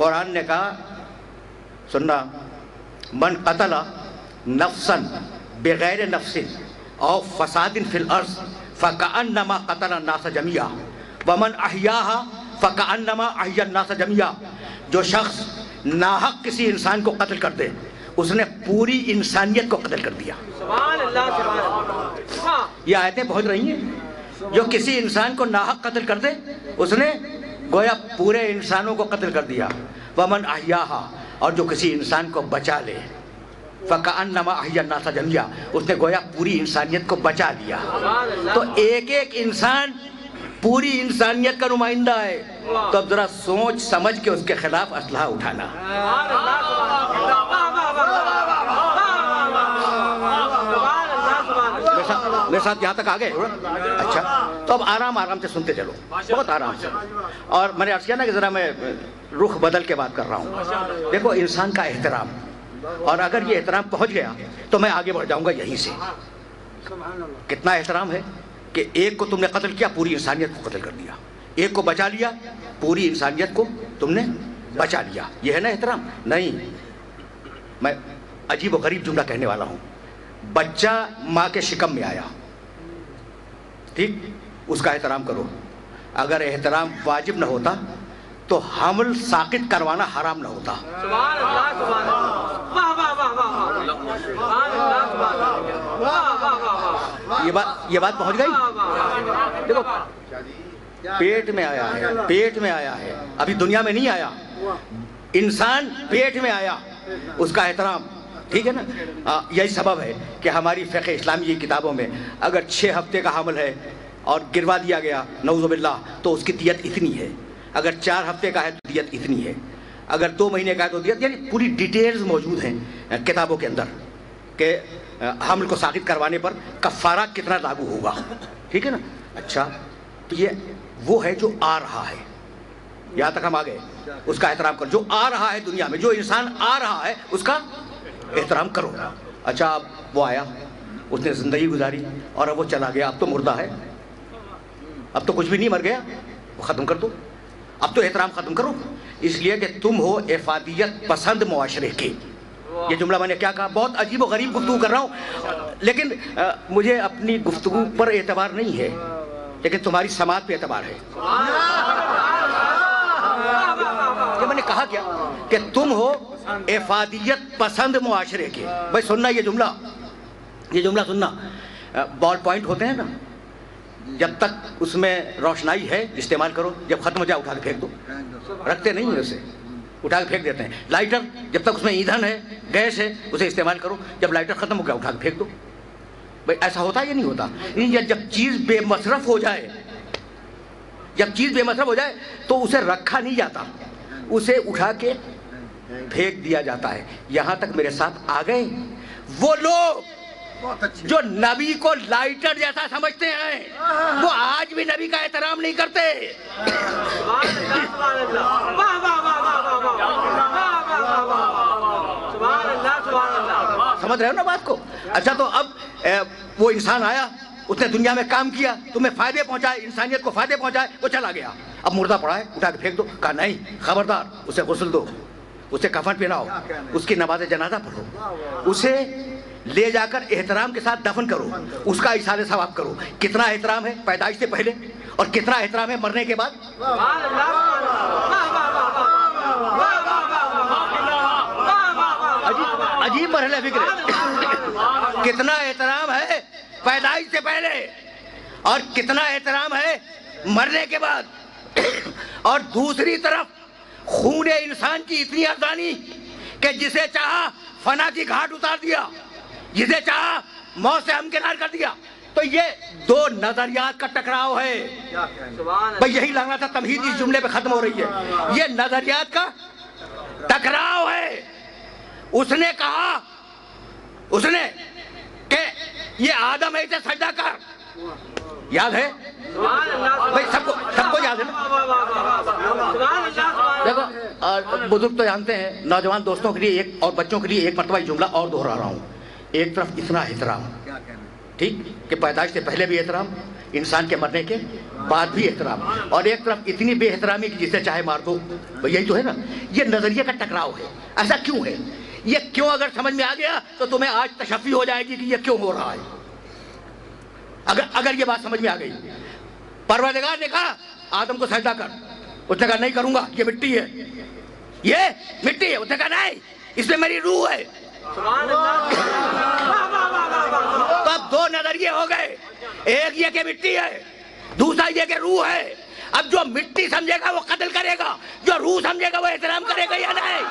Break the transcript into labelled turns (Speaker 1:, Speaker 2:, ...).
Speaker 1: قرآن نے کہا سننا من قتل نفسا بغیر نفس او فساد فی الارض فکأنما قتل الناس جميعا ومن احیاها فکأنما احیا الناس جميعا. جو شخص ناحق کسی انسان کو قتل کر دے اس نے پوری انسانیت کو قتل کر دیا.
Speaker 2: سبحان اللہ سبحان اللہ.
Speaker 1: یہ آیتیں پہنچ رہی ہیں. جو کسی انسان کو ناحق قتل کر دے اس نے گویا پورے انسانوں کو قتل کر دیا. ومن احیاها اور جو کسی انسان کو بچا لے فکأنما احیا الناس جميعا اس نے گویا پوری انسانیت کو بچا لیا. تو ایک ایک انسان پوری انسانیت کا نمائندہ ہے. تو اب ذرا سوچ سمجھ کے اس کے خلاف اسلحہ اٹھانا. میرے ساتھ یہاں تک آ گئے؟ اچھا تو اب آرام آرام سے سنتے چلو، بہت آرام سے. اور میں نے عرض کیا نا کہ ذرا میں رخ بدل کے بات کر رہا ہوں. دیکھو انسان کا احترام، اور اگر یہ احترام پہنچ گیا تو میں آگے بڑھ جاؤں گا یہیں سے. کتنا احترام ہے کہ ایک کو تم نے قتل کیا، پوری انسانیت کو قتل کر دیا. ایک کو بچا لیا، پوری انسانیت کو تم نے بچا لیا. یہ ہے نا احترام؟ نہیں، میں عجیب و غریب جملہ کہنے والا ہوں. بچہ ماں کے شکم میں آیا، ٹھیک، اس کا احترام کرو. اگر احترام واجب نہ ہوتا تو حمل ساقط کروانا حرام نہ ہوتا.
Speaker 2: سبحان اللہ سبحان اللہ. واہ واہ واہ واہ. سبحان اللہ سبحان اللہ. واہ واہ واہ.
Speaker 1: یہ بات پہنچ گئی. دیکھو پیٹ میں آیا ہے، پیٹ میں آیا ہے، ابھی دنیا میں نہیں آیا. انسان پیٹ میں آیا، اس کا احترام، ٹھیک ہے نا. یہی سبب ہے کہ ہماری فقہ اسلامی کتابوں میں اگر 6 ہفتے کا حمل ہے اور گروا دیا گیا نعوذ باللہ تو اس کی دیت اتنی ہے. اگر 4 ہفتے کا ہے تو دیت اتنی ہے. اگر 2 مہینے کا ہے تو دیت، یعنی پوری ڈیٹیلز موجود ہیں کتابوں کے اندر کہ حمل کو ساقط کروانے پر کفارہ کتنا لاگو ہوگا، ٹھیک ہے نا. اچھا تو یہ وہ ہے جو آ رہا ہے. یہاں تک ہم آ گئے. اس کا احترام کرو. جو آ رہا ہے دنیا میں، جو انسان آ رہا ہے اس کا احترام کرو. اچھا اب وہ آیا، اس نے زندگی گزاری اور اب وہ چلا گیا. اب تو مردہ ہے، اب تو کچھ بھی نہیں، مر گیا. وہ ختم کر دو. اب تو احترام ختم کرو، اس لیے کہ تم ہو افادیت پسند معاشرے کے. یہ جملہ میں نے کیا کہا؟ بہت عجیب و غریب گفتگو کر رہا ہوں، لیکن مجھے اپنی گفتگو پر اعتبار نہیں ہے، لیکن تمہاری سماعت پہ اعتبار ہے. کہ میں نے کہا کیا کہ تم ہو افادیت پسند معاشرے کے. بھائی سننا یہ جملہ سننا. بال پوائنٹ ہوتے ہیں نا، جب تک اس میں روشنائی ہے استعمال کرو، جب ختم ہو جائے اٹھا کے پھینک دو. رکھتے نہیں ہیں اسے، اٹھا کے پھینک دیتے ہیں. لائٹر جب تک اس میں ایندھن ہے، گیس ہے، اسے استعمال کرو، جب لائٹر ختم ہو گیا اٹھا کے پھینک دو. بھائی ایسا ہوتا ہے یا نہیں ہوتا؟ جب چیز بے مصرف ہو جائے، تو اسے رکھا نہیں جاتا، اسے اٹھا کے پھینک دیا جاتا ہے. یہاں تک میرے ساتھ آ گئے؟ وہ لوگ جو نبی کو لائٹر جیسا سمجھتے ہیں وہ آج بھی نبی کا احترام نہیں کرتے. سمجھ رہے ہو نا بات کو؟ اچھا تو اب وہ انسان آیا، اس نے دنیا میں کام کیا، تمہیں فائدے پہنچائے، انسانیت کو فائدے پہنچائے، وہ چلا گیا. اب مردہ پڑا ہے، اٹھا کے پھینک دو. کہا نہیں، خبردار، اسے غسل دو، اسے کفن پہناؤ، اس کی نماز جنازہ پڑھو، اسے لے جا کر احترام کے ساتھ دفن کرو، اس کا ایصال ثواب کرو. کتنا احترام ہے پیدائش سے پہلے اور کتنا احترام ہے مرنے کے بعد. عجیب مرحلہ فکر ہے. کتنا احترام ہے پیدائش سے پہلے اور کتنا احترام ہے مرنے کے بعد. اور دوسری طرف خون انسان کی اتنی ارزانی کہ جسے چاہا فنا کی گھاٹ اتار دیا، جسے چاہا موت سے ہمکنار کر دیا. تو یہ 2 نظریات کا ٹکراؤ ہے. بھئی یہی لگنا تھا، تمہید اس جملے پہ ختم ہو رہی ہے. یہ نظریات کا ٹکراؤ ہے. اس نے کہا، اس نے کہ یہ آدم ہے، اسے سجدہ کر. یاد ہے بھئی؟ سب کو یاد ہے نا؟ دیکھو بزرگ تو جانتے ہیں، نوجوان دوستوں کے لیے اور بچوں کے لیے ایک مرتبہ یہ جملہ اور دہرا رہا ہوں. ایک طرف اتنا احترام، ٹھیک کہ پیدائش سے پہلے بھی احترام، انسان کے مرنے کے بعد بھی احترام، اور ایک طرف اتنی بے احترامی کہ جسے چاہے مار دو. یہی تو ہے نا، یہ نظریے کا ٹکراؤ ہے. ایسا کیوں ہے؟ یہ کیوں اگر سمجھ میں آ گیا تو تمہیں آج تشفی ہو جائے گی کہ یہ کیوں ہو رہا ہے. اگر یہ بات سمجھ میں آ گئی. پروردگار نے کہا آدم کو سجدہ کر، اس نے کہا نہیں کروں گا، یہ مٹی ہے، یہ مٹی ہے. اس نے کہا نہیں، اس میں میری روح ہے.
Speaker 2: سبحان اللہ.
Speaker 1: تو اب دو نظریے ہو گئے، ایک یہ کہ مٹی ہے، دوسرا یہ کہ روح ہے. اب جو مٹی سمجھے گا وہ قتل کرے گا، جو روح سمجھے گا وہ احترام کرے گا یا نہیں؟